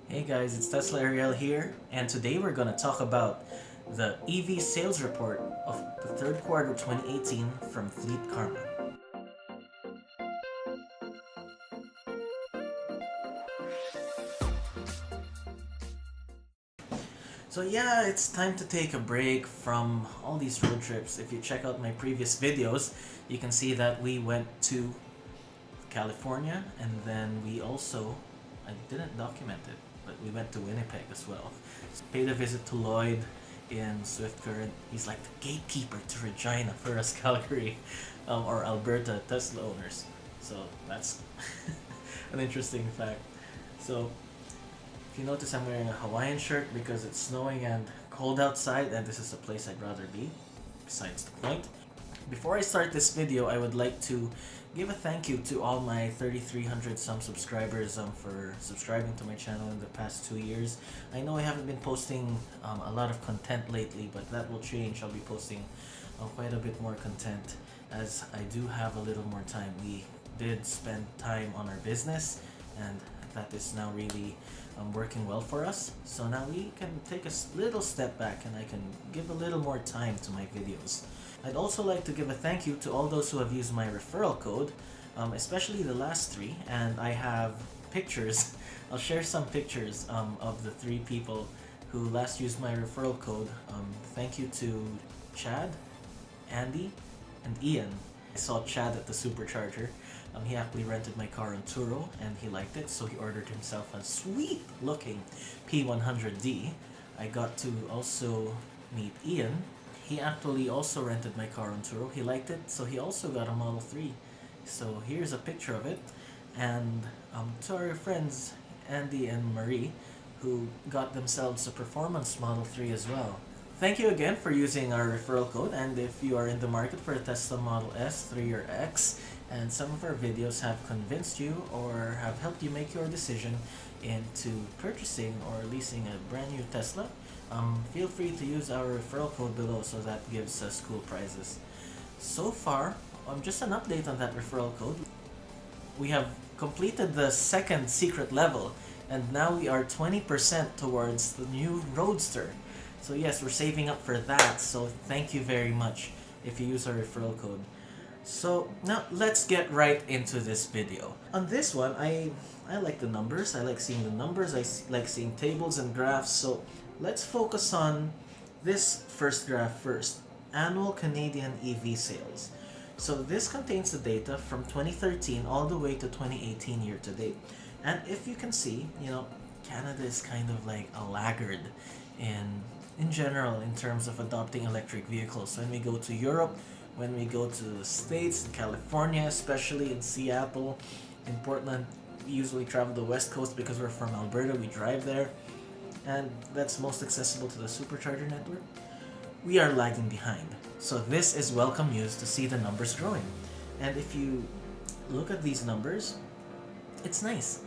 Hey guys, it's Tesla Ariell here, and today we're gonna talk about the EV sales report of the third quarter 2018 from Fleet Karma. So yeah, it's time to take a break from all these road trips. If you check out my previous videos, you can see that we went to California, and then we also, I didn't document it, but we went to Winnipeg as well. Paid a visit to Lloyd in Swift Current. He's like the gatekeeper to Regina for us Calgary or Alberta Tesla owners. So that's an interesting fact. So if you notice, I'm wearing a Hawaiian shirt because it's snowing and cold outside, and this is a place I'd rather be. Besides the point. Before I start this video, I would like to give a thank you to all my 3,300 some subscribers for subscribing to my channel in the past 2 years. I know I haven't been posting a lot of content lately, but that will change. I'll be posting quite a bit more content as I do have a little more time. We did spend time on our business, and that is now really working well for us. So now we can take a little step back and I can give a little more time to my videos. I'd also like to give a thank you to all those who have used my referral code, especially the last 3, and I have pictures. I'll share some pictures of the 3 people who last used my referral code. Thank you to Chad, Andy, and Ian. I saw Chad at the supercharger. He happily rented my car on Turo and he liked it, so he ordered himself a sweet looking P100D. I got to also meet Ian. He actually also rented my car on Turo. He liked it, so he also got a Model 3. So here's a picture of it. And to our friends Andy and Marie, who got themselves a performance Model 3 as well. Thank you again for using our referral code, and if you are in the market for a Tesla Model S, 3, or X, and some of our videos have convinced you or have helped you make your decision into purchasing or leasing a brand new Tesla, feel free to use our referral code below, so that gives us cool prizes. So far, just an update on that referral code. We have completed the second secret level, and now we are 20% towards the new Roadster. So yes, we're saving up for that, so thank you very much if you use our referral code. So now let's get right into this video. On this one, I like the numbers. I like seeing the numbers. I like seeing tables and graphs. So let's focus on this first graph first. Annual Canadian EV sales. So this contains the data from 2013 all the way to 2018 year to date. And if you can see, Canada is kind of like a laggard in general in terms of adopting electric vehicles. When we go to Europe, when we go to the States, in California, especially in Seattle, in Portland, we usually travel the West Coast because we're from Alberta, we drive there, and that's most accessible to the supercharger network. We are lagging behind. So this is welcome news to see the numbers growing. And if you look at these numbers, it's nice.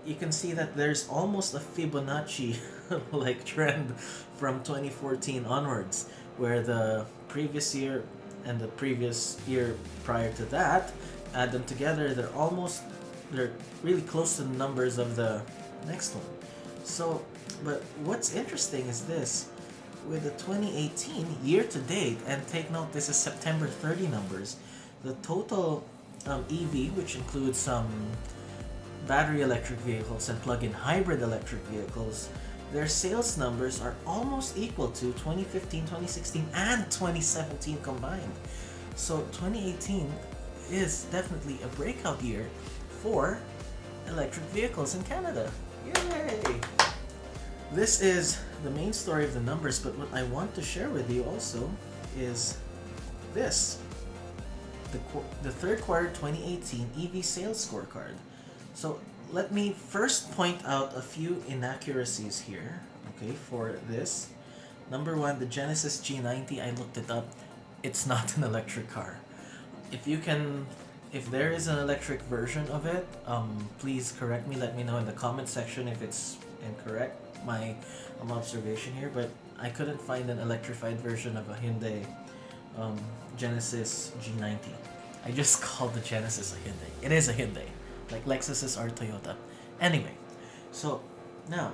You can see that there's almost a Fibonacci like trend from 2014 onwards, where the previous year and the previous year prior to that, add them together, they're really close to the numbers of the next one. So, but what's interesting is this, with the 2018 year to date, and take note this is September 30 numbers, the total EV, which includes some battery electric vehicles and plug-in hybrid electric vehicles, their sales numbers are almost equal to 2015, 2016, and 2017 combined. So 2018 is definitely a breakout year for electric vehicles in Canada. Yay! This is the main story of the numbers, but what I want to share with you also is this. The third quarter 2018 EV sales scorecard. So let me first point out a few inaccuracies here, okay, for this. Number 1, the Genesis G90, I looked it up. It's not an electric car. If there is an electric version of it, please correct me. Let me know in the comment section if it's incorrect, my observation here. But I couldn't find an electrified version of a Hyundai Genesis G90. I just called the Genesis a Hyundai. It is a Hyundai. Like Lexuses are Toyota. Anyway, so Now,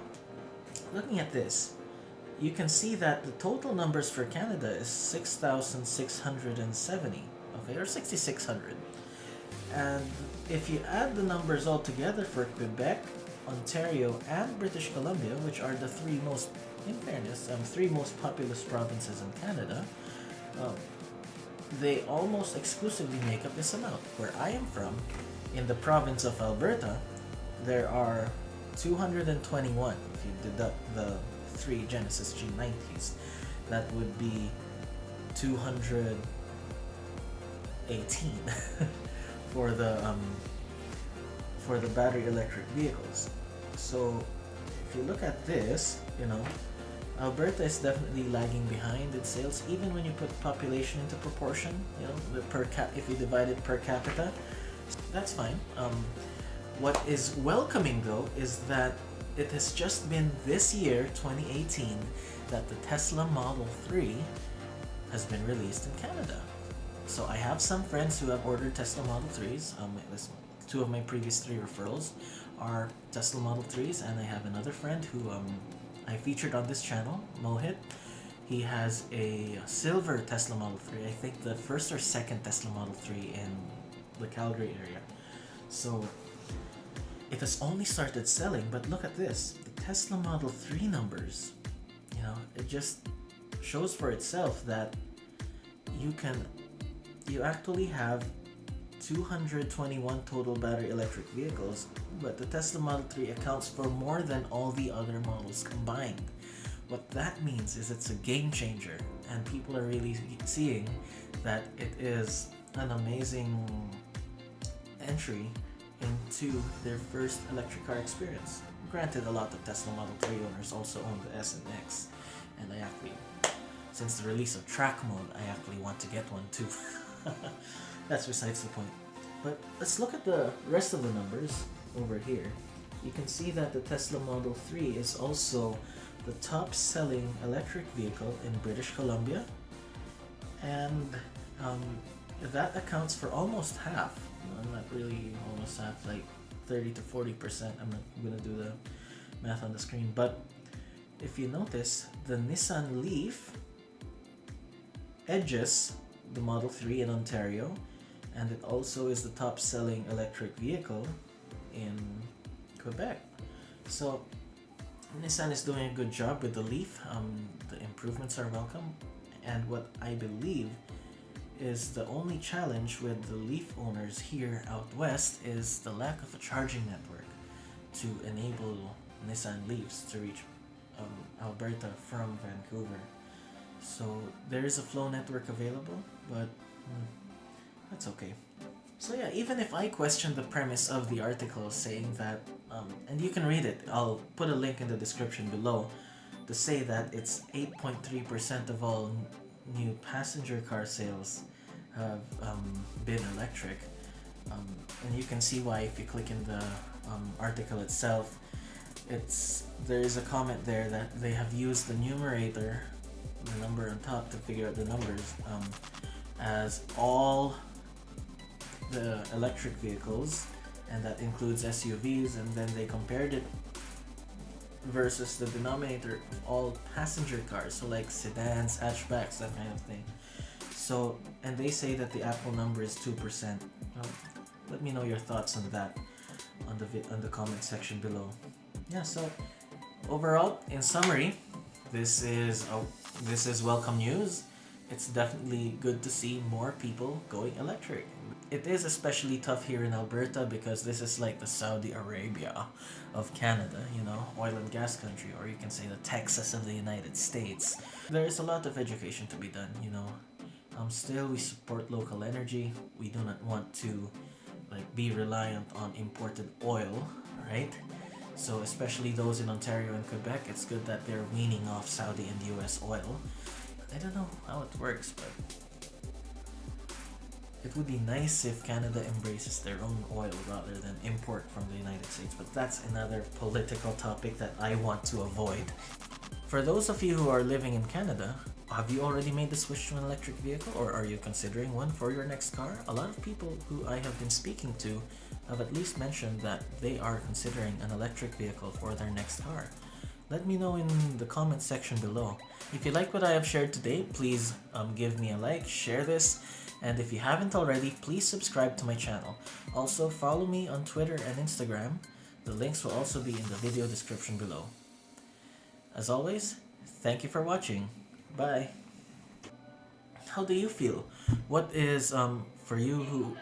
looking at this, you can see that the total numbers for Canada is 6,670, okay, or 6,600. And if you add the numbers all together for Quebec, Ontario, and British Columbia, which are the three most, in fairness, three most populous provinces in Canada, um, they almost exclusively make up this amount. Where I am from, in the province of Alberta, there are 221. If you deduct the three Genesis G90s, that would be 218 for the battery electric vehicles. So if you look at this, Alberta is definitely lagging behind in sales, even when you put population into proportion. If you divide it per capita, that's fine. What is welcoming though is that it has just been this year, 2018, that the Tesla Model 3 has been released in Canada. So I have some friends who have ordered Tesla Model 3s. Two of my previous 3 referrals are Tesla Model 3s, and I have another friend who I featured on this channel, Mohit. He has a silver Tesla Model 3, I think the first or second Tesla Model 3 in the Calgary area. So it has only started selling, but look at this. The Tesla Model 3 numbers, it just shows for itself that you actually have 221 total battery electric vehicles, but the Tesla Model 3 accounts for more than all the other models combined. What that means is it's a game changer, and people are really seeing that it is an amazing entry into their first electric car experience. Granted, a lot of Tesla Model 3 owners also own the S and X, and I actually, since the release of track mode, I actually want to get one too. That's besides the point. But let's look at the rest of the numbers over here. You can see that the Tesla Model 3 is also the top selling electric vehicle in British Columbia, and that accounts for almost half. Not really almost half, like 30 to 40%. I'm not gonna do the math on the screen, but if you notice, the Nissan Leaf edges the Model 3 in Ontario, and it also is the top selling electric vehicle in Quebec. So Nissan is doing a good job with the Leaf. The improvements are welcome, and what I believe is the only challenge with the Leaf owners here out west is the lack of a charging network to enable Nissan Leafs to reach Alberta from Vancouver. So there is a flow network available, but that's okay. So yeah, even if I question the premise of the article saying that, and you can read it, I'll put a link in the description below, to say that it's 8.3% of all new passenger car sales have been electric. And you can see why if you click in the article itself. There is a comment there that they have used the numerator, the number on top, to figure out the numbers as all the electric vehicles, and that includes SUVs, and then they compared it versus the denominator of all passenger cars, so like sedans, hatchbacks, that kind of thing. So, and they say that the actual number is 2%. Let me know your thoughts on that on the comment section below. Yeah, so overall, in summary, this is welcome news. It's definitely good to see more people going electric. It is especially tough here in Alberta because this is like the Saudi Arabia of Canada, oil and gas country, or you can say the Texas of the United States. There is a lot of education to be done, Still, we support local energy. We do not want to be reliant on imported oil, right? So especially those in Ontario and Quebec, it's good that they're weaning off Saudi and US oil. I don't know how it works, but it would be nice if Canada embraces their own oil rather than import from the United States, but that's another political topic that I want to avoid. For those of you who are living in Canada, have you already made the switch to an electric vehicle, or are you considering one for your next car? A lot of people who I have been speaking to have at least mentioned that they are considering an electric vehicle for their next car. Let me know in the comment section below. If you like what I have shared today, please give me a like, share this, and if you haven't already, please subscribe to my channel. Also, follow me on Twitter and Instagram. The links will also be in the video description below. As always, thank you for watching. Bye. How do you feel? What is for you who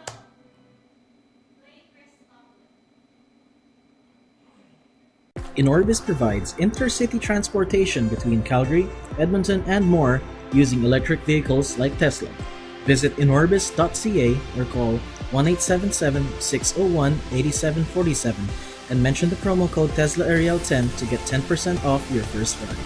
Inorbis provides intercity transportation between Calgary, Edmonton, and more using electric vehicles like Tesla. Visit inorbis.ca or call 1-877-601-8747 and mention the promo code TESLAAriel10 to get 10% off your first ride.